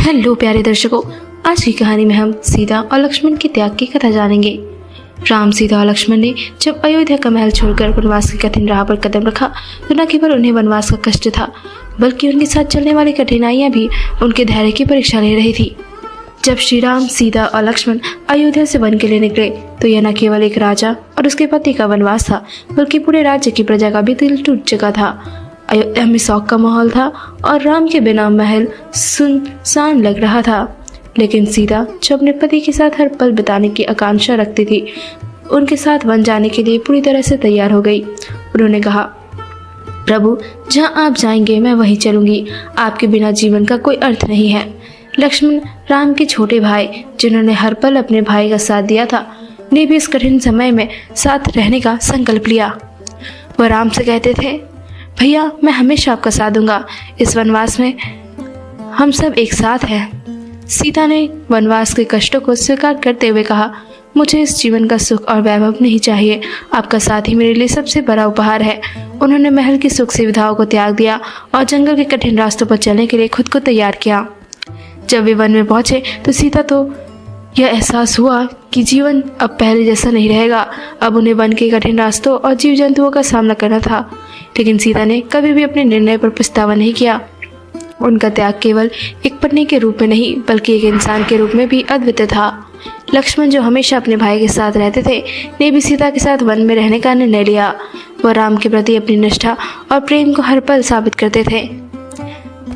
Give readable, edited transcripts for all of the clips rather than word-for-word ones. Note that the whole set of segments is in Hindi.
हेलो प्यारे दर्शकों, आज की कहानी में हम सीता और लक्ष्मण के त्याग की कथा जानेंगे। राम, सीता और लक्ष्मण ने जब अयोध्या का महल छोड़कर वनवास की कठिन राह पर कदम रखा तो न केवल उन्हें वनवास का कष्ट था, बल्कि उनके साथ चलने वाली कठिनाइयां भी उनके धैर्य की परीक्षा ले रही थी। जब श्री राम, सीता और लक्ष्मण अयोध्या से वन के लिए निकले तो यह न केवल एक राजा और उसके पति का वनवास था, बल्कि पूरे राज्य की प्रजा का भी दिल टूट चुका था। अयोध्या में शौक का माहौल था और राम के बिना महल सुनसान लग रहा था। लेकिन सीता, जो अपने पति के साथ हर पल बिताने की आकांक्षा रखती थी, उनके साथ वन जाने के लिए पूरी तरह से तैयार हो गई। उन्होंने कहा, प्रभु, जहां आप जाएंगे मैं वहीं चलूंगी। आपके बिना जीवन का कोई अर्थ नहीं है। लक्ष्मण, राम के छोटे भाई, जिन्होंने हर पल अपने भाई का साथ दिया था, ने भी इस कठिन समय में साथ रहने का संकल्प लिया। वह राम से कहते थे, भैया, मैं हमेशा आपका साथ दूंगा। इस वनवास में हम सब एक साथ हैं। सीता ने वनवास के कष्टों को स्वीकार करते हुए कहा, मुझे इस जीवन का सुख और वैभव नहीं चाहिए। आपका साथ ही मेरे लिए सबसे बड़ा उपहार है। उन्होंने महल की सुख सुविधाओं को त्याग दिया और जंगल के कठिन रास्तों पर चलने के लिए खुद को तैयार किया। जब वे वन में पहुंचे तो सीता तो यह एहसास हुआ कि जीवन अब पहले जैसा नहीं रहेगा। अब उन्हें वन के कठिन रास्तों और जीव जंतुओं का सामना करना था। लेकिन सीता ने कभी भी अपने निर्णय पर पछतावा नहीं किया। उनका त्याग केवल एक पत्नी के रूप में नहीं, बल्कि एक इंसान के रूप में भी अद्वितीय था। लक्ष्मण, जो हमेशा अपने भाई के साथ रहते थे, ने भी सीता के साथ वन में रहने का निर्णय लिया। वह राम के प्रति अपनी निष्ठा और प्रेम को हर पल साबित करते थे।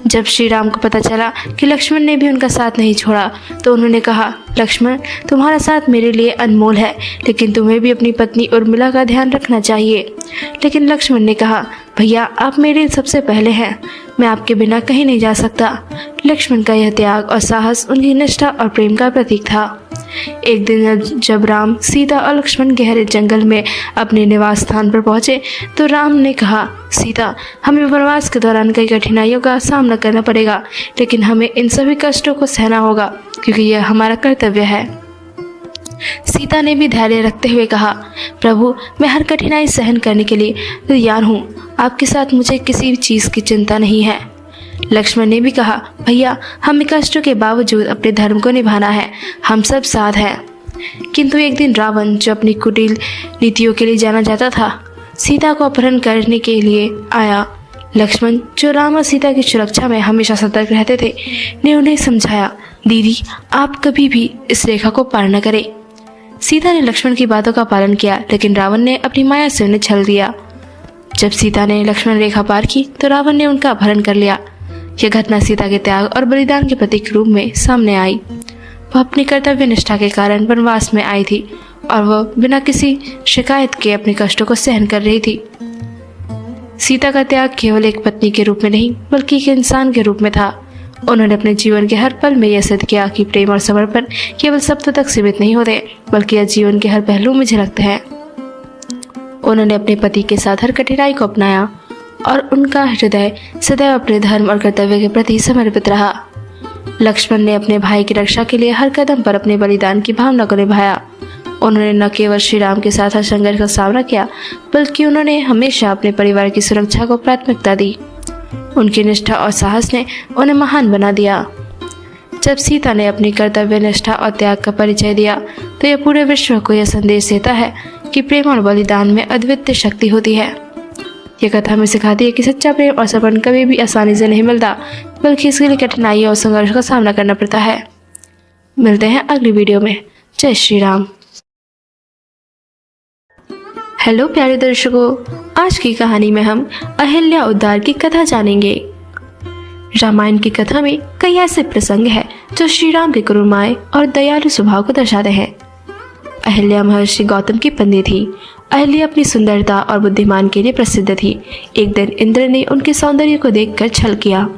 जब श्री राम को पता चला कि लक्ष्मण ने भी उनका साथ नहीं छोड़ा तो उन्होंने कहा, लक्ष्मण, तुम्हारा साथ मेरे लिए अनमोल है, लेकिन तुम्हें भी अपनी पत्नी उर्मिला का ध्यान रखना चाहिए। लेकिन लक्ष्मण ने कहा, भैया, आप मेरे सबसे पहले हैं। मैं आपके बिना कहीं नहीं जा सकता। लक्ष्मण का यह त्याग और साहस उनकी निष्ठा और प्रेम का प्रतीक था। एक दिन जब राम, सीता और लक्ष्मण गहरे जंगल में अपने निवास स्थान पर पहुंचे तो राम ने कहा, सीता, हमें वनवास के दौरान कई कठिनाइयों का सामना करना पड़ेगा, लेकिन हमें इन सभी कष्टों को सहना होगा, क्योंकि यह हमारा कर्तव्य है। सीता ने भी धैर्य रखते हुए कहा, प्रभु, मैं हर कठिनाई सहन करने के लिए तैयार हूँ। आपके साथ मुझे किसी भी चीज़ की चिंता नहीं है। लक्ष्मण ने भी कहा, भैया, हमें कष्टों के बावजूद अपने धर्म को निभाना है। हम सब साथ हैं। किंतु एक दिन रावण, जो अपनी कुटिल नीतियों के लिए जाना जाता था, सीता को अपहरण करने के लिए आया। लक्ष्मण, जो राम और सीता की सुरक्षा में हमेशा सतर्क रहते थे, ने उन्हें समझाया, दीदी, आप कभी भी इस रेखा को पार न करें। सीता ने लक्ष्मण की बातों का पालन किया, लेकिन रावण ने अपनी माया से उन्हें छल दिया। जब सीता ने लक्ष्मण रेखा पार की तो रावण ने उनका अपहरण कर लिया। यह घटना सीता के त्याग और बलिदान के प्रतीक के रूप में सामने आई। वह अपनी कर्तव्य निष्ठा के कारण वनवास में आई थी और वह बिना किसी शिकायत के अपने कष्टों को सहन कर रही थी। सीता का त्याग केवल एक पत्नी के रूप में नहीं, बल्कि एक इंसान के रूप में था। उन्होंने अपने जीवन के हर पल में यह सिद्ध किया कि प्रेम और समर्पण केवल शब्दों तक सीमित नहीं होते, बल्कि यह जीवन के हर पहलू में झलकते हैं। उन्होंने अपने पति के साथ हर कठिनाई को अपनाया और उनका हृदय सदैव अपने धर्म और कर्तव्य के प्रति समर्पित रहा। लक्ष्मण ने अपने भाई की रक्षा के लिए हर कदम पर अपने बलिदान की भावना को निभाया। उन्होंने न केवल श्री राम के साथ हर संघर्ष का सामना किया, बल्कि उन्होंने हमेशा अपने परिवार की सुरक्षा को प्राथमिकता दी। उनकी निष्ठा और साहस ने उन्हें महान बना दिया। जब सीता ने अपनी कर्तव्य निष्ठा और त्याग का परिचय दिया तो यह पूरे विश्व को यह संदेश देता है कि प्रेम और बलिदान में अद्वितीय शक्ति होती है। यह कथा हमें सिखाती है कि सच्चा प्रेम और समर्पण कभी भी आसानी से नहीं मिलता, बल्कि इसके लिए कठिनाइयों और संघर्ष का सामना करना पड़ता है। मिलते हैं अगली वीडियो में। जय श्री राम। हेलो प्यारे दर्शकों, आज की कहानी में हम अहिल्या उद्धार की कथा जानेंगे। रामायण की कथा में कई ऐसे प्रसंग हैं जो श्री राम के करुणामय और दयालु स्वभाव को दर्शाते हैं। अहिल्या महर्षि गौतम की पत्नी थी। अहिल्या अपनी सुंदरता और बुद्धिमान के लिए प्रसिद्ध थी। एक दिन इंद्र ने उनके सौंदर्य को देखकर छल किया।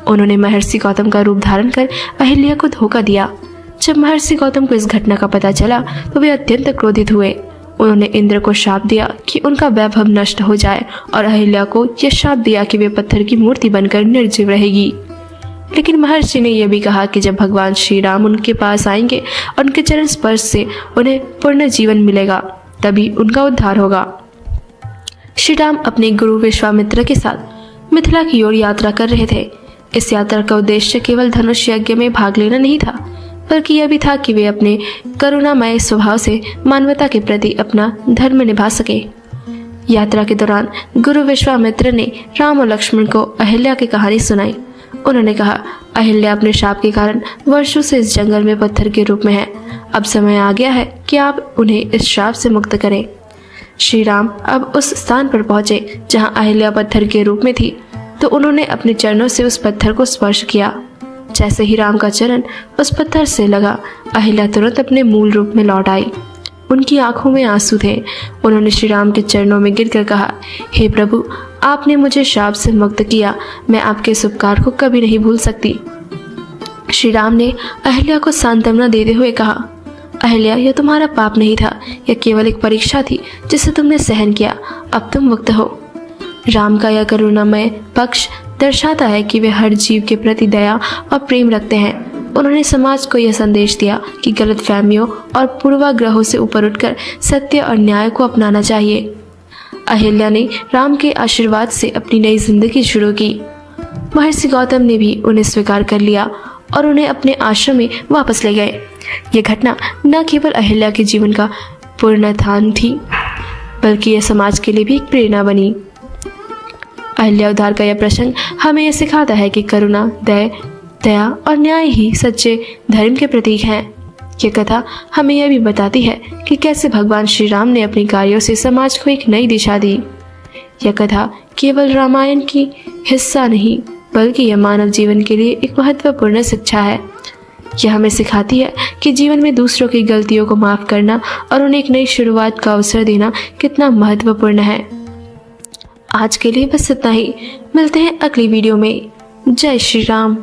उन्होंने महर्षि गौतम का रूप धारण कर अहिल्या को धोखा दिया। जब महर्षि गौतम को इस घटना का पता चला तो वे अत्यंत क्रोधित हुए। उन्होंने इंद्र को शाप दिया कि उनका वैभव नष्ट हो जाए और अहिल्या को यह शाप दिया कि वे पत्थर की मूर्ति बनकर निर्जीव रहेगी। लेकिन महर्षि ने यह भी कहा कि जब भगवान श्री राम उनके पास आएंगे और उनके चरण स्पर्श से उन्हें पूर्ण जीवन मिलेगा, तभी उनका उद्धार होगा। श्री राम अपने गुरु विश्वामित्र के साथ मिथिला की ओर यात्रा कर रहे थे। इस यात्रा का उद्देश्य केवल धनुष यज्ञ में भाग लेना नहीं था, बल्कि यह भी था कि वे अपने करुणामय स्वभाव से मानवता के प्रति अपना धर्म निभा सके। यात्रा के दौरान गुरु विश्वामित्र ने राम और लक्ष्मण को अहिल्या की कहानी सुनाई। उन्होंने कहा, अहिल्या अपने शाप के कारण वर्षों से इस जंगल में पत्थर के रूप में है। अब समय आ गया है कि आप उन्हें इस शाप से मुक्त करें। श्री राम अब उस स्थान पर पहुंचे जहां अहिल्या पत्थर के रूप में थी, तो उन्होंने अपने चरणों से उस पत्थर को स्पर्श किया। जैसे ही राम का चरण उस पत्थर से लगा, अहिल्या तुरंत अपने मूल रूप में लौट आई। उनकी आंखों में आंसू थे। उन्होंने श्री राम के चरणों में गिरकर कहा, हे प्रभु, आपने मुझे शाप से मुक्त किया। मैं आपके इस उपकार को कभी नहीं भूल सकती। श्री राम ने अहिल्या को सांत्वना देते हुए कहा, अहिल्या, यह तुम्हारा पाप नहीं था, यह केवल एक परीक्षा थी जिसे तुमने सहन किया। अब तुम मुक्त हो। राम का यह करुणामय पक्ष दर्शाता है कि वे हर जीव के प्रति दया और प्रेम रखते हैं। उन्होंने समाज को यह संदेश दिया कि गलत फहमियों और पूर्वाग्रहों से ऊपर उठकर सत्य और न्याय को अपनाना चाहिए। अहिल्या ने राम के आशीर्वाद से अपनी नई जिंदगी शुरू की। महर्षि गौतम ने भी उन्हें स्वीकार कर लिया और उन्हें अपने आश्रम में वापस ले गए। यह घटना न केवल अहिल्या के जीवन का पुनरुत्थान थी, बल्कि यह समाज के लिए भी एक प्रेरणा बनी। अहिल्या उद्धार का यह प्रसंग हमें यह सिखाता है कि करुणा, दया और न्याय ही सच्चे धर्म के प्रतीक हैं। यह कथा हमें यह भी बताती है कि कैसे भगवान श्री राम ने अपने कार्यों से समाज को एक नई दिशा दी। यह कथा केवल रामायण की हिस्सा नहीं, बल्कि यह मानव जीवन के लिए एक महत्वपूर्ण शिक्षा है। यह हमें सिखाती है कि जीवन में दूसरों की गलतियों को माफ करना और उन्हें एक नई शुरुआत का अवसर देना कितना महत्वपूर्ण है। आज के लिए बस इतना ही। मिलते हैं अगली वीडियो में। जय श्री राम।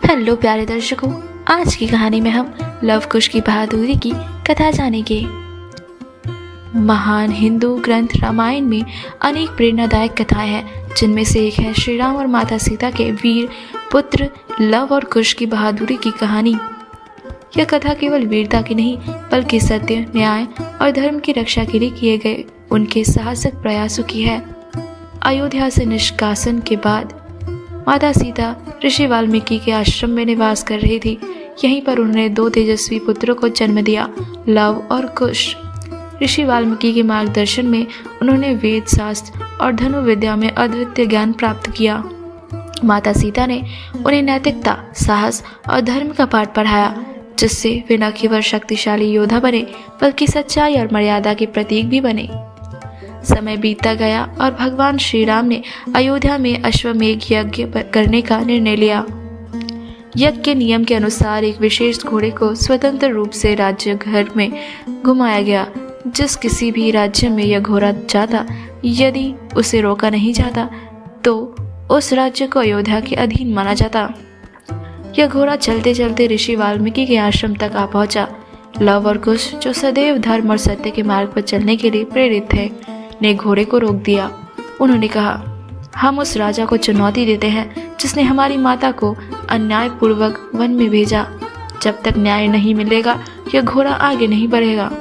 हेलो प्यारे दर्शकों, आज की कहानी में हम लव कुश की बहादुरी की कथा जानेंगे। महान हिंदू ग्रंथ रामायण में अनेक प्रेरणादायक कथाएं हैं, जिनमें से एक है श्री राम और माता सीता के वीर पुत्र लव और कुश की बहादुरी की कहानी। यह कथा केवल वीरता की नहीं, बल्कि सत्य, न्याय और धर्म की रक्षा के लिए किए गए उनके साहसिक प्रयासों की है। अयोध्या से निष्कासन के बाद माता सीता ऋषि वाल्मीकि के आश्रम में निवास कर रही थी। यहीं पर उन्होंने 2 तेजस्वी पुत्रों को जन्म दिया, लव और कुश। ऋषि वाल्मीकि के मार्गदर्शन में उन्होंने वेद शास्त्र और धनुर्विद्या में अद्वितीय ज्ञान प्राप्त किया। माता सीता ने उन्हें नैतिकता, साहस और धर्म का पाठ पढ़ाया, जिससे वे न केवल शक्तिशाली योद्धा बने, बल्कि सच्चाई और मर्यादा के प्रतीक भी बने। समय बीतता गया और भगवान श्री राम ने अयोध्या में अश्वमेध यज्ञ करने का निर्णय लिया। यज्ञ के नियम के अनुसार एक विशेष घोड़े को स्वतंत्र रूप से राज्य घर में घुमाया गया। जिस किसी भी राज्य में यह घोड़ा जाता, यदि उसे रोका नहीं जाता तो उस राज्य को अयोध्या के अधीन माना जाता। यह घोड़ा चलते चलते ऋषि वाल्मीकि के आश्रम तक आ पहुंचा। लव और कुश, जो सदैव धर्म और सत्य के मार्ग पर चलने के लिए प्रेरित थे, ने घोड़े को रोक दिया। उन्होंने कहा, हम उस राजा को चुनौती देते हैं जिसने हमारी माता को अन्यायपूर्वक वन में भेजा। जब तक न्याय नहीं मिलेगा, यह घोड़ा आगे नहीं बढ़ेगा।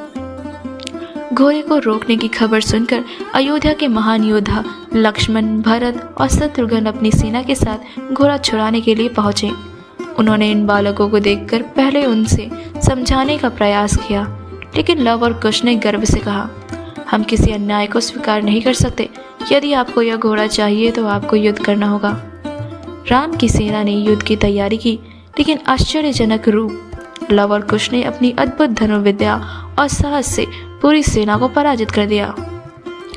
घोड़े को रोकने की खबर सुनकर अयोध्या के महान योद्धा लक्ष्मण, भरत और शत्रुघ्न अपनी सेना के साथ घोड़ा छुड़ाने के लिए पहुंचे। उन्होंने इन बालकों को देखकर पहले उनसे समझाने का प्रयास किया, लेकिन लव और कुश ने गर्व से कहा, हम किसी अन्याय को स्वीकार नहीं कर सकते। यदि आपको यह घोड़ा चाहिए तो आपको युद्ध करना होगा। राम की सेना ने युद्ध की तैयारी की, लेकिन आश्चर्यजनक रूप लव और कुश ने अपनी अद्भुत धनुर्विद्या और साहस से पूरी सेना को पराजित कर दिया।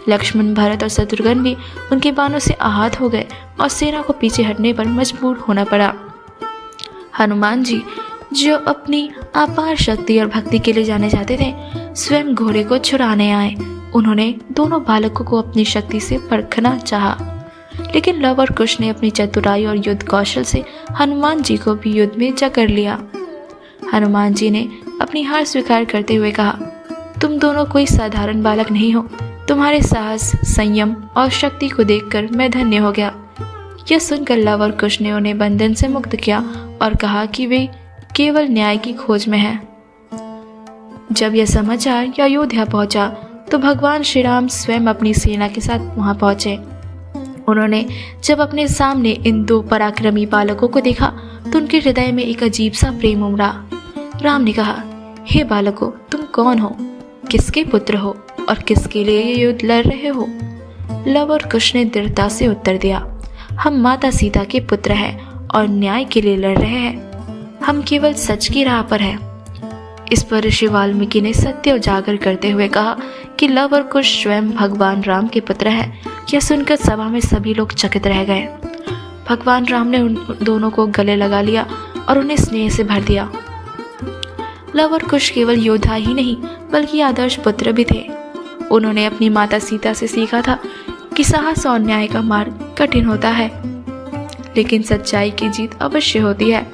लक्ष्मण, भरत और शत्रुघ्न भी उनके बाणों से आहत हो गए और सेना को पीछे हटने पर मजबूर होना पड़ा। हनुमान जी, जो अपनी अपार शक्ति और भक्ति के लिए जाने जाते थे, स्वयं घोड़े को छुड़ाने आए। उन्होंने दोनों बालकों को अपनी शक्ति से परखना चाहा, लेकिन लव और कुश ने अपनी चतुराई और युद्ध कौशल से हनुमान जी को भी युद्ध में जकड़ लिया। हनुमान जी ने अपनी हार स्वीकार करते हुए कहा, तुम दोनों कोई साधारण बालक नहीं हो। तुम्हारे साहस, संयम और शक्ति को देखकर मैं धन्य हो गया। यह सुनकर लव और कुश ने उन्हें बंधन से मुक्त किया और कहा कि वे केवल न्याय की खोज में हैं। जब यह समाचार अयोध्या पहुंचा तो भगवान श्री राम स्वयं अपनी सेना के साथ वहां पहुंचे। उन्होंने जब अपने सामने इन दो पराक्रमी बालकों को देखा तो उनके हृदय में एक अजीब सा प्रेम उमड़ा। राम ने कहा, हे बालकों, तुम कौन हो, किसके पुत्र हो और किसके लिए ये युद्ध लड़ रहे हो? लव और कुश ने दृढ़ता से उत्तर दिया, हम माता सीता के पुत्र हैं और न्याय के लिए लड़ रहे हैं। हम केवल सच की राह पर हैं। इस पर ऋषि वाल्मीकि ने सत्य उजागर करते हुए कहा कि लव और कुश स्वयं भगवान राम के पुत्र हैं। यह सुनकर सभा में सभी लोग चकित रह गए। भगवान राम ने उन दोनों को गले लगा लिया और उन्हें स्नेह से भर दिया। लव और कुश केवल योद्धा ही नहीं बल्कि आदर्श पुत्र भी थे। उन्होंने अपनी माता सीता से सीखा था कि साहस और न्याय का मार्ग कठिन होता है, लेकिन सच्चाई की जीत अवश्य होती है।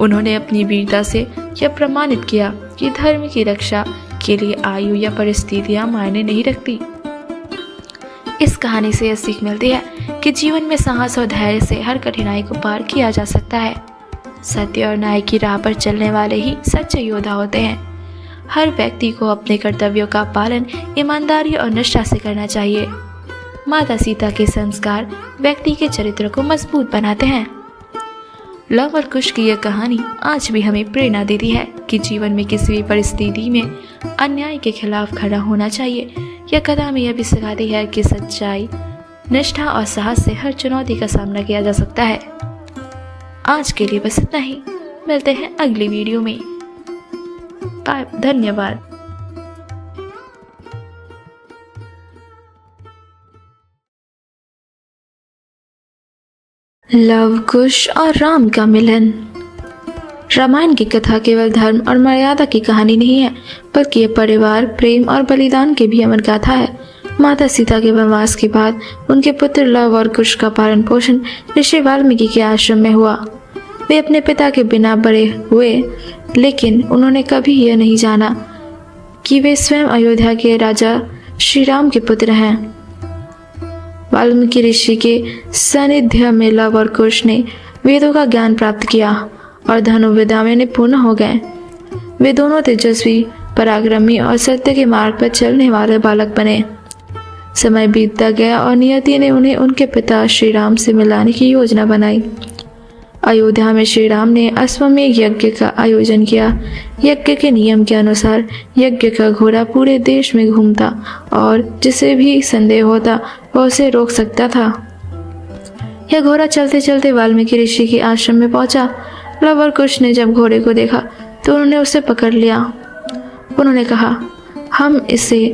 उन्होंने अपनी वीरता से यह प्रमाणित किया कि धर्म की रक्षा के लिए आयु या परिस्थितियां मायने नहीं रखती। इस कहानी से यह सीख मिलती है कि जीवन में साहस और धैर्य से हर कठिनाई को पार किया जा सकता है। सत्य और न्याय की राह पर चलने वाले ही सच्चे योद्धा होते हैं। हर व्यक्ति को अपने कर्तव्यों का पालन ईमानदारी और निष्ठा से करना चाहिए। माता सीता के संस्कार व्यक्ति के चरित्र को मजबूत बनाते हैं। लव और कुश की यह कहानी आज भी हमें प्रेरणा देती है कि जीवन में किसी भी परिस्थिति में अन्याय के खिलाफ खड़ा होना चाहिए। यह कथा हमें यह भी सिखाती है कि सच्चाई, निष्ठा और साहस से हर चुनौती का सामना किया जा सकता है। आज के लिए बस इतना ही। मिलते हैं अगली वीडियो में। धन्यवाद। लव, कुश और राम का मिलन। रामायण की कथा केवल धर्म और मर्यादा की कहानी नहीं है, बल्कि यह परिवार, प्रेम और बलिदान की भी अमर गाथा है। माता सीता के वनवास के बाद उनके पुत्र लव और कुश का पालन पोषण ऋषि वाल्मीकि के आश्रम में हुआ। वे अपने पिता के बिना बड़े हुए, लेकिन उन्होंने कभी यह नहीं जाना कि वे स्वयं अयोध्या के राजा श्री राम के पुत्र हैं। वाल्मीकि ऋषि के सानिध्य में लव और कुश ने वेदों का ज्ञान प्राप्त किया और धनुर्विद्या में निपुण हो गए। वे दोनों तेजस्वी, पराक्रमी और सत्य के मार्ग पर चलने वाले बालक बने। समय बीतता गया और नियति ने उन्हें उनके पिता श्री राम से मिलाने की योजना बनाई। अयोध्या में श्री राम ने अश्वमेध यज्ञ का आयोजन किया। यज्ञ के नियम के अनुसार यज्ञ का घोड़ा पूरे देश में घूमता और जिसे भी संदेह होता वह उसे रोक सकता था। यह घोड़ा चलते चलते वाल्मीकि ऋषि के आश्रम में पहुंचा। लव और कुश ने जब घोड़े को देखा तो उन्होंने उसे पकड़ लिया। उन्होंने कहा, हम इसे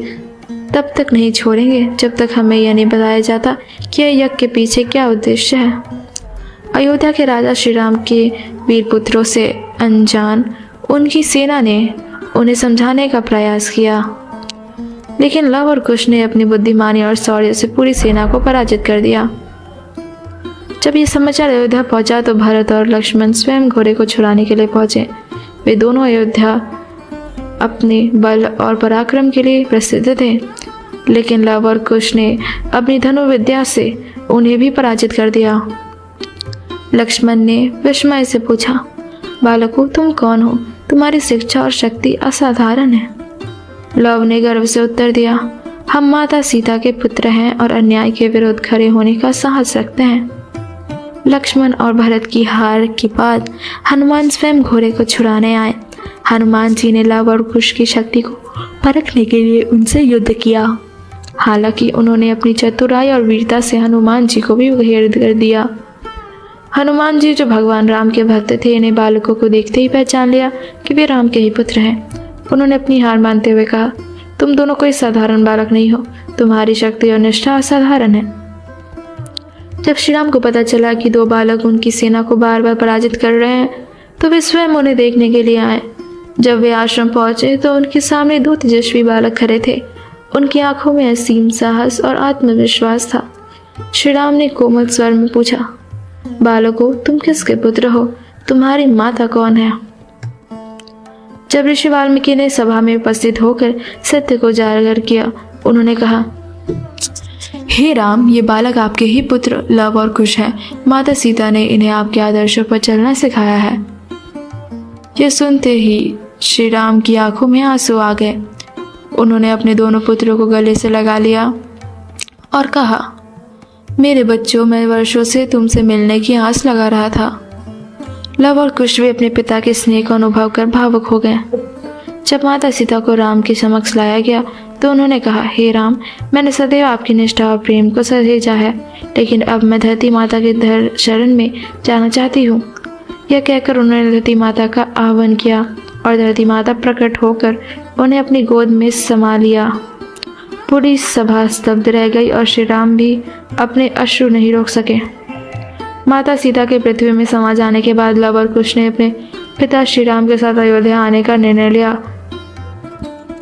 तब तक नहीं छोड़ेंगे जब तक हमें यह नहीं बताया जाता कि यह यज्ञ के पीछे क्या उद्देश्य है। अयोध्या के राजा श्री राम के वीर पुत्रों से अनजान उनकी सेना ने उन्हें समझाने का प्रयास किया, लेकिन लव और कुश ने अपनी बुद्धिमानी और शौर्य से पूरी सेना को पराजित कर दिया। जब यह समाचार अयोध्या पहुंचा तो भरत और लक्ष्मण स्वयं घोड़े को छुड़ाने के लिए पहुंचे। वे दोनों अयोध्या अपने बल और पराक्रम के लिए प्रसिद्ध थे, लेकिन लव और कुश ने अपनी धनुर्विद्या से उन्हें भी पराजित कर दिया। लक्ष्मण ने विस्मय से पूछा, बालकों, तुम कौन हो? तुम्हारी शिक्षा और शक्ति असाधारण है। लव ने गर्व से उत्तर दिया, हम माता सीता के पुत्र हैं और अन्याय के विरुद्ध खड़े होने का साहस रखते हैं। लक्ष्मण और भरत की हार के बाद हनुमान स्वयं घोड़े को छुड़ाने आए। हनुमान जी ने लव और कुश की शक्ति को परखने के लिए उनसे युद्ध किया। हालांकि उन्होंने अपनी चतुराई और वीरता से हनुमान जी को भी घेर कर दिया। हनुमान जी, जो भगवान राम के भक्त थे, इन्हें बालकों को देखते ही पहचान लिया कि वे राम के ही पुत्र हैं। उन्होंने अपनी हार मानते हुए कहा, तुम दोनों कोई साधारण बालक नहीं हो, तुम्हारी शक्ति और निष्ठा असाधारण है। जब श्री राम को पता चला कि दो बालक उनकी सेना को बार बार पराजित कर रहे हैं तो वे स्वयं उन्हें देखने के लिए आए। जब वे आश्रम पहुंचे तो उनके सामने दो तेजस्वी बालक खड़े थे। उनकी आंखों में असीम साहस और आत्मविश्वास था। श्री राम ने कोमल स्वर में पूछा, बालकों, तुम किसके पुत्र हो? तुम्हारी माता कौन है? जब ऋषि वाल्मीकि ने सभा में उपस्थित होकर सत्य को उजागर किया, उन्होंने कहा, हे राम, ये बालक आपके ही पुत्र लव और कुश हैं। माता सीता ने इन्हें आपके आदर्शों पर चलना सिखाया है। यह सुनते ही श्री राम की आंखों में आंसू आ गए। उन्होंने अपने दोनों पुत्रों को गले से लगा लिया और कहा, मेरे बच्चों, मैं वर्षों से तुमसे मिलने की आस लगा रहा था। लव और कुश भी अपने पिता के स्नेह का अनुभव कर भावुक हो गए। जब माता सीता को राम के समक्ष लाया गया तो उन्होंने कहा, हे राम, मैंने सदैव आपकी निष्ठा और प्रेम को सहेजा है, लेकिन अब मैं धरती माता के शरण में जाना चाहती हूँ। यह कहकर उन्होंने धरती माता का आह्वान किया और धरती माता प्रकट होकर उन्हें अपनी गोद में समा लिया। पूरी सभा स्तब्ध रह गई और श्री राम भी अपने अश्रु नहीं रोक सके। माता सीता के पृथ्वी में समा जाने के बाद लव और कुश ने अपने पिता श्री राम के साथ अयोध्या आने का निर्णय लिया।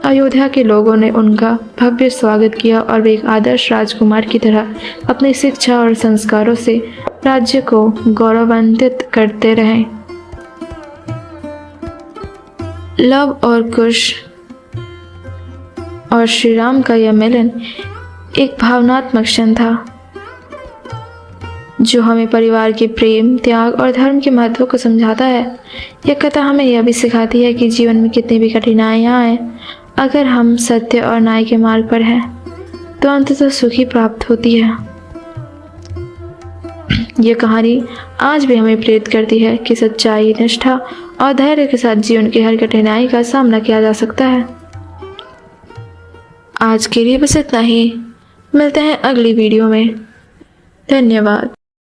अयोध्या के लोगों ने उनका भव्य स्वागत किया और वे एक आदर्श राजकुमार की तरह अपनी शिक्षा और संस्कारों से राज्य को गौरवान्वित करते रहे। लव और कुश और श्री राम का यह मिलन एक भावनात्मक क्षण था जो हमें परिवार के प्रेम, त्याग और धर्म के महत्व को समझाता है। यह कथा हमें यह भी सिखाती है कि जीवन में कितनी भी कठिनाइयाँ आए, अगर हम सत्य और न्याय के मार्ग पर हैं तो अंततः सुखी प्राप्त होती है। यह कहानी आज भी हमें प्रेरित करती है कि सच्चाई, निष्ठा और धैर्य के साथ जीवन की हर कठिनाई का सामना किया जा सकता है। आज के लिए बस इतना ही। मिलते हैं अगली वीडियो में। धन्यवाद।